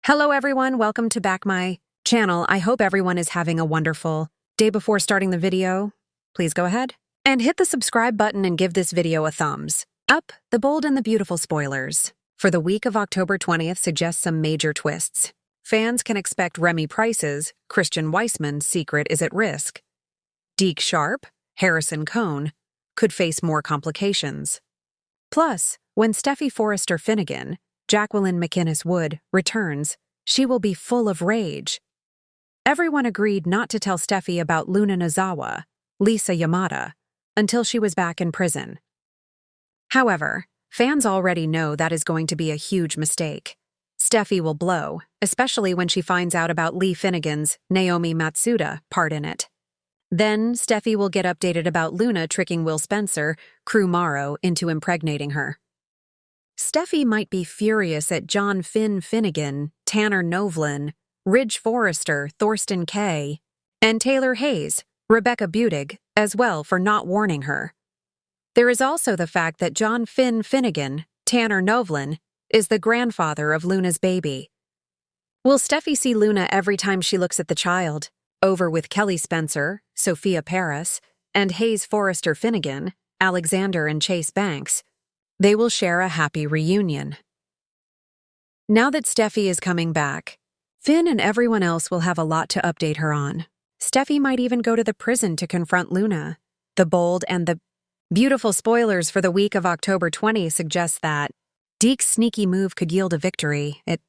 Hello everyone, welcome to back my channel. I hope everyone is having a wonderful day. Before starting the video, please go ahead and hit the subscribe button and give this video a thumbs up. The bold and the beautiful spoilers for the week of October 20th suggest some major twists. Fans can expect Remy Price's Christian Weissman's secret is at risk. Deke Sharp, Harrison Cohn, could face more complications. Plus, when Steffy Forrester Finnegan, Jacqueline McInnes Wood, returns, she will be full of rage. Everyone agreed not to tell Steffy about Luna Nozawa, Lisa Yamada, until she was back in prison. However, fans already know that is going to be a huge mistake. Steffy will blow, especially when she finds out about Lee Finnegan's Naomi Matsuda part in it. Then, Steffy will get updated about Luna tricking Will Spencer, Crew Morrow, into impregnating her. Steffy might be furious at John Finnegan, Tanner Novlin, Ridge Forrester, Thorsten Kaye, and Taylor Hayes, Rebecca Budig, as well for not warning her. There is also the fact that John Finnegan, Tanner Novlin, is the grandfather of Luna's baby. Will Steffy see Luna every time she looks at the child, over with Kelly Spencer, Sophia Paris, and Hayes Forrester Finnegan, Alexander and Chase Banks? They will share a happy reunion. Now that Steffy is coming back, Finn and everyone else will have a lot to update her on. Steffy might even go to the prison to confront Luna. The bold and the beautiful spoilers for the week of October 20 suggest that Deke's sneaky move could yield a victory. It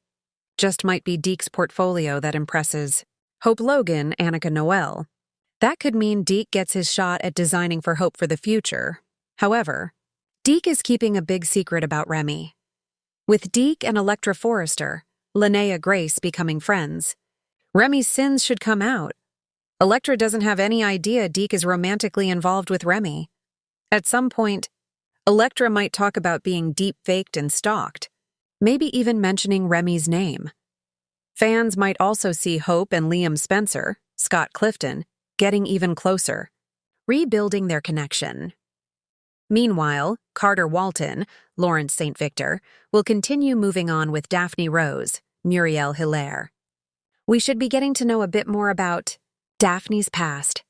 just might be Deke's portfolio that impresses Hope Logan, Annika Noel. That could mean Deke gets his shot at designing for Hope for the future. However, Deke is keeping a big secret about Remy. With Deke and Electra Forrester, Linnea Grace becoming friends, Remy's sins should come out. Electra doesn't have any idea Deke is romantically involved with Remy. At some point, Electra might talk about being deep-faked and stalked, maybe even mentioning Remy's name. Fans might also see Hope and Liam Spencer, Scott Clifton, getting even closer, rebuilding their connection. Meanwhile, Carter Walton, Lawrence St. Victor, will continue moving on with Daphne Rose, Muriel Hilaire. We should be getting to know a bit more about Daphne's past.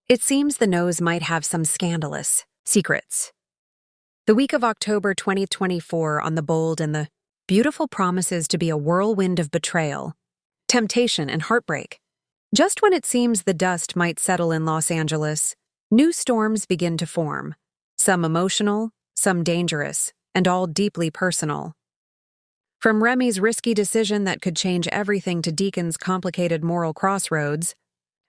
It seems the nose might have some scandalous secrets. The week of October 2024 on the bold and the beautiful promises to be a whirlwind of betrayal, temptation, and heartbreak. Just when it seems the dust might settle in Los Angeles, new storms begin to form. Some emotional, some dangerous, and all deeply personal. From Remy's risky decision that could change everything to Deacon's complicated moral crossroads,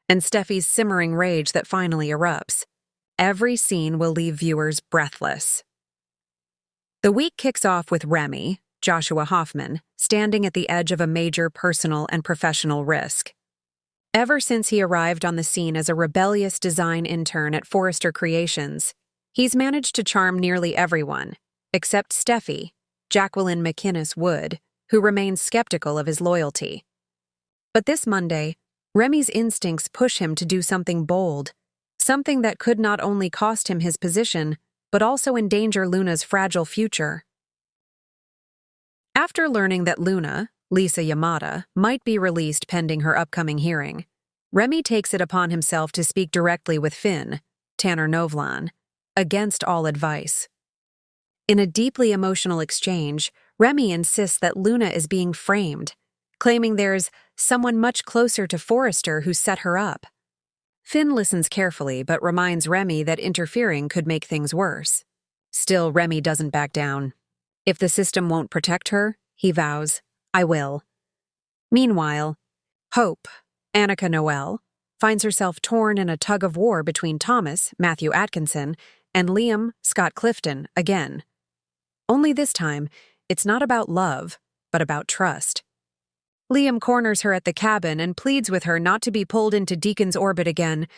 and Steffy's simmering rage that finally erupts, every scene will leave viewers breathless. The week kicks off with Remy, Joshua Hoffman, standing at the edge of a major personal and professional risk. Ever since he arrived on the scene as a rebellious design intern at Forrester Creations, he's managed to charm nearly everyone, except Steffy, Jacqueline McInnes Wood, who remains skeptical of his loyalty. But this Monday, Remy's instincts push him to do something bold, something that could not only cost him his position, but also endanger Luna's fragile future. After learning that Luna, Lisa Yamada, might be released pending her upcoming hearing, Remy takes it upon himself to speak directly with Finn, Tanner Novlan, against all advice. In a deeply emotional exchange, Remy insists that Luna is being framed, claiming there's someone much closer to Forrester who set her up. Finn listens carefully but reminds Remy that interfering could make things worse. Still, Remy doesn't back down. If the system won't protect her, he vows, I will. Meanwhile, Hope, Annika Noel, finds herself torn in a tug-of-war between Thomas, Matthew Atkinson, and Liam, Scott Clifton, again. Only this time, it's not about love, but about trust. Liam corners her at the cabin and pleads with her not to be pulled into Deacon's orbit again,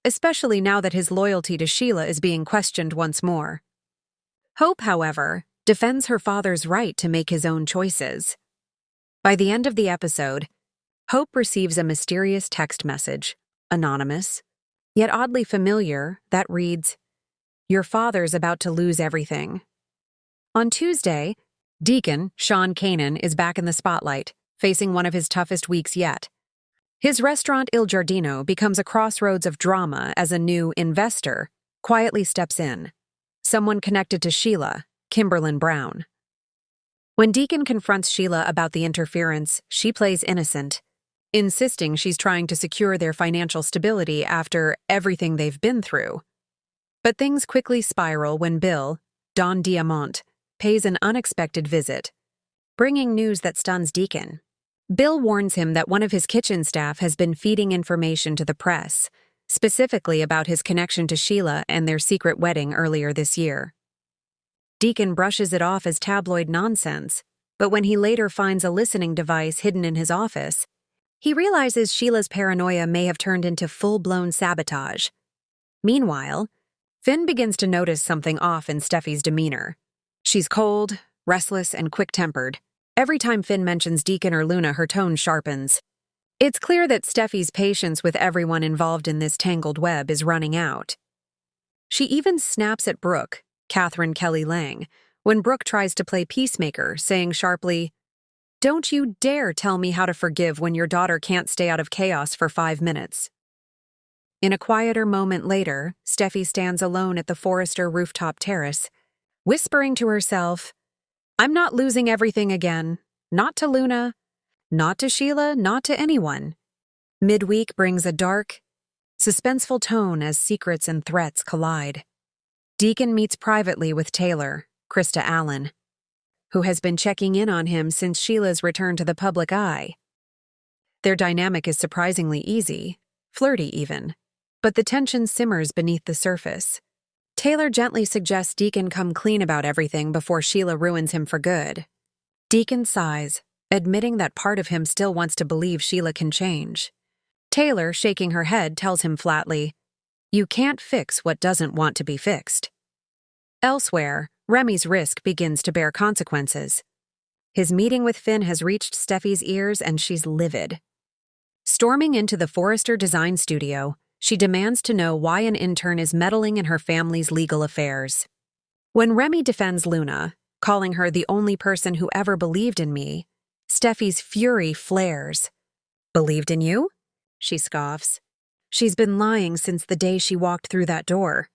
especially now that his loyalty to Sheila is being questioned once more. Hope, however, defends her father's right to make his own choices. By the end of the episode, Hope receives a mysterious text message, anonymous, yet oddly familiar, that reads, "Your father's about to lose everything." On Tuesday, Deacon, Sean Kanan, is back in the spotlight, facing one of his toughest weeks yet. His restaurant Il Giardino becomes a crossroads of drama as a new investor quietly steps in, someone connected to Sheila, Kimberlyn Brown. When Deacon confronts Sheila about the interference, she plays innocent, insisting she's trying to secure their financial stability after everything they've been through. But things quickly spiral when Bill, Don Diamont, pays an unexpected visit, bringing news that stuns Deacon. Bill warns him that one of his kitchen staff has been feeding information to the press, specifically about his connection to Sheila and their secret wedding earlier this year. Deacon brushes it off as tabloid nonsense, but when he later finds a listening device hidden in his office, he realizes Sheila's paranoia may have turned into full-blown sabotage. Meanwhile, Finn begins to notice something off in Steffy's demeanor. She's cold, restless, and quick-tempered. Every time Finn mentions Deacon or Luna, her tone sharpens. It's clear that Steffy's patience with everyone involved in this tangled web is running out. She even snaps at Brooke, Catherine Kelly Lang, when Brooke tries to play peacemaker, saying sharply, "Don't you dare tell me how to forgive when your daughter can't stay out of chaos for 5 minutes." In a quieter moment later, Steffy stands alone at the Forrester rooftop terrace, whispering to herself, "I'm not losing everything again. Not to Luna, not to Sheila, not to anyone." Midweek brings a dark, suspenseful tone as secrets and threats collide. Deacon meets privately with Taylor, Krista Allen, who has been checking in on him since Sheila's return to the public eye. Their dynamic is surprisingly easy, flirty even, but the tension simmers beneath the surface. Taylor gently suggests Deacon come clean about everything before Sheila ruins him for good. Deacon sighs, admitting that part of him still wants to believe Sheila can change. Taylor, shaking her head, tells him flatly, "You can't fix what doesn't want to be fixed." Elsewhere, Remy's risk begins to bear consequences. His meeting with Finn has reached Steffy's ears and she's livid. Storming into the Forrester design studio, she demands to know why an intern is meddling in her family's legal affairs. When Remy defends Luna, calling her the only person who ever believed in me, Steffy's fury flares. "Believed in you?" she scoffs. She's been lying since the day she walked through that door.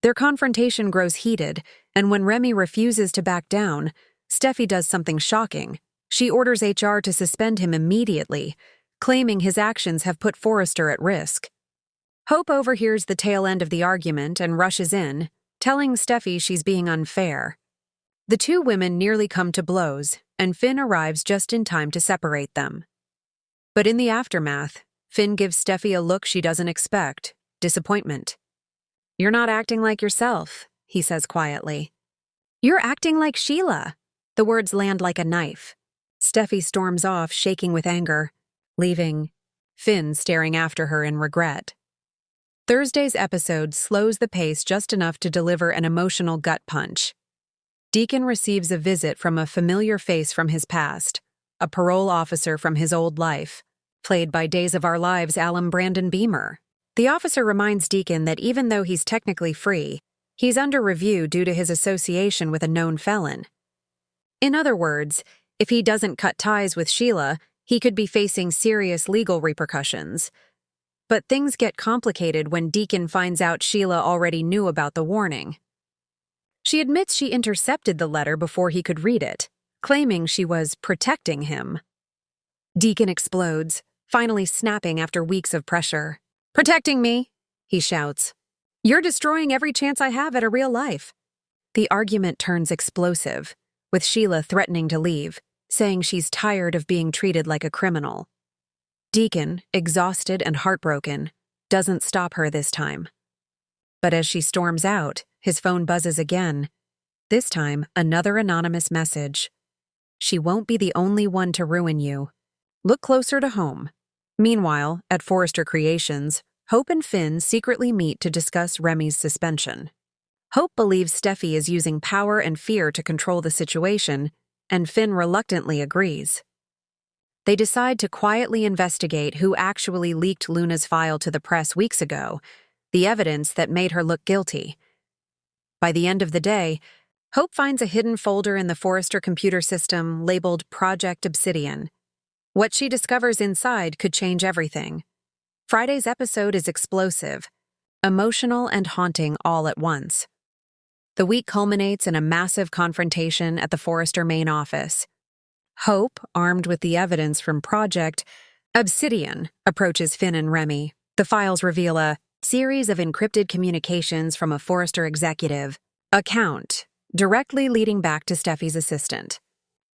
Their confrontation grows heated, and when Remy refuses to back down, Steffy does something shocking. She orders HR to suspend him immediately, claiming his actions have put Forrester at risk. Hope overhears the tail end of the argument and rushes in, telling Steffy she's being unfair. The two women nearly come to blows, and Finn arrives just in time to separate them. But in the aftermath, Finn gives Steffy a look she doesn't expect, disappointment. "You're not acting like yourself," he says quietly. "You're acting like Sheila." The words land like a knife. Steffy storms off, shaking with anger, leaving Finn staring after her in regret. Thursday's episode slows the pace just enough to deliver an emotional gut punch. Deacon receives a visit from a familiar face from his past, a parole officer from his old life, played by Days of Our Lives' Alan Brandon Beamer. The officer reminds Deacon that even though he's technically free, he's under review due to his association with a known felon. In other words, if he doesn't cut ties with Sheila, he could be facing serious legal repercussions. But things get complicated when Deacon finds out Sheila already knew about the warning. She admits she intercepted the letter before he could read it, claiming she was protecting him. Deacon explodes, finally snapping after weeks of pressure. "Protecting me?" he shouts. "You're destroying every chance I have at a real life." The argument turns explosive, with Sheila threatening to leave, saying she's tired of being treated like a criminal. Deacon, exhausted and heartbroken, doesn't stop her this time. But as she storms out, his phone buzzes again. This time, another anonymous message. "She won't be the only one to ruin you. Look closer to home." Meanwhile, at Forrester Creations, Hope and Finn secretly meet to discuss Remy's suspension. Hope believes Steffy is using power and fear to control the situation, and Finn reluctantly agrees. They decide to quietly investigate who actually leaked Luna's file to the press weeks ago, the evidence that made her look guilty. By the end of the day, Hope finds a hidden folder in the Forrester computer system labeled Project Obsidian, What she discovers inside could change everything. Friday's episode is explosive, emotional and haunting all at once. The week culminates in a massive confrontation at the Forrester main office. Hope, armed with the evidence from Project Obsidian, approaches Finn and Remy. The files reveal a series of encrypted communications from a Forrester executive account, directly leading back to Steffy's assistant,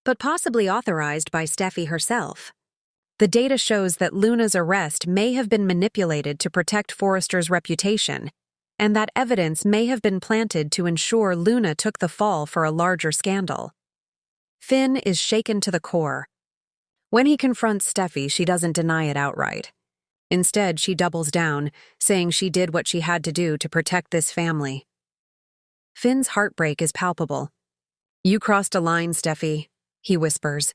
but possibly authorized by Steffy herself. The data shows that Luna's arrest may have been manipulated to protect Forrester's reputation, and that evidence may have been planted to ensure Luna took the fall for a larger scandal. Finn is shaken to the core. When he confronts Steffy, she doesn't deny it outright. Instead, she doubles down, saying she did what she had to do to protect this family. Finn's heartbreak is palpable. "You crossed a line, Steffy," he whispers.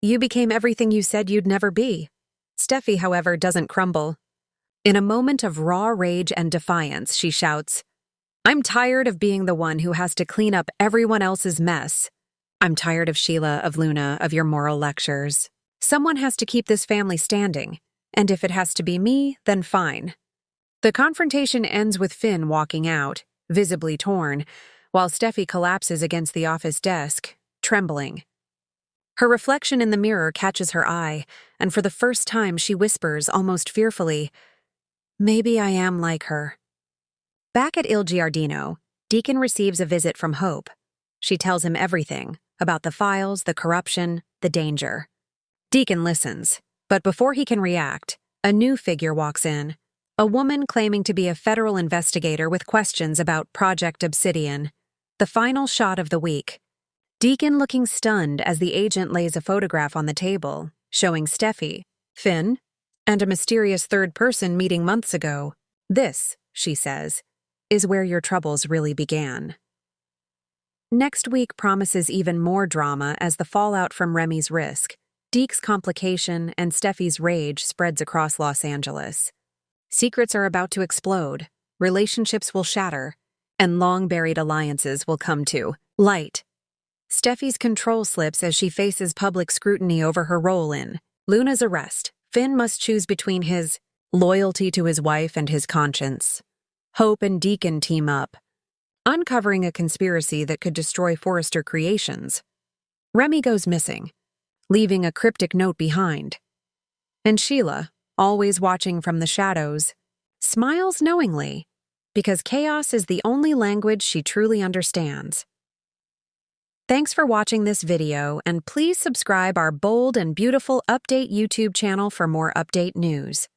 "You became everything you said you'd never be." Steffy, however, doesn't crumble. In a moment of raw rage and defiance, she shouts, "I'm tired of being the one who has to clean up everyone else's mess. I'm tired of Sheila, of Luna, of your moral lectures. Someone has to keep this family standing, and if it has to be me, then fine." The confrontation ends with Finn walking out, visibly torn, while Steffy collapses against the office desk, trembling. Her reflection in the mirror catches her eye, and for the first time she whispers, almost fearfully, "Maybe I am like her." Back at Il Giardino, Deacon receives a visit from Hope. She tells him everything about the files, the corruption, the danger. Deacon listens, but before he can react, a new figure walks in, a woman claiming to be a federal investigator with questions about Project Obsidian. The final shot of the week. Deacon looking stunned as the agent lays a photograph on the table, showing Steffy, Finn, and a mysterious third person meeting months ago. "This," she says, "is where your troubles really began." Next week promises even more drama as the fallout from Remy's risk, Deke's complication, and Steffy's rage spreads across Los Angeles. Secrets are about to explode, relationships will shatter, and long-buried alliances will come to light. Steffy's control slips as she faces public scrutiny over her role in Luna's arrest. Finn must choose between his loyalty to his wife and his conscience. Hope and Deacon team up, uncovering a conspiracy that could destroy Forrester Creations. Remy goes missing, leaving a cryptic note behind. And Sheila, always watching from the shadows, smiles knowingly, because chaos is the only language she truly understands. Thanks for watching this video, and please subscribe our bold and beautiful Update YouTube channel for more update news.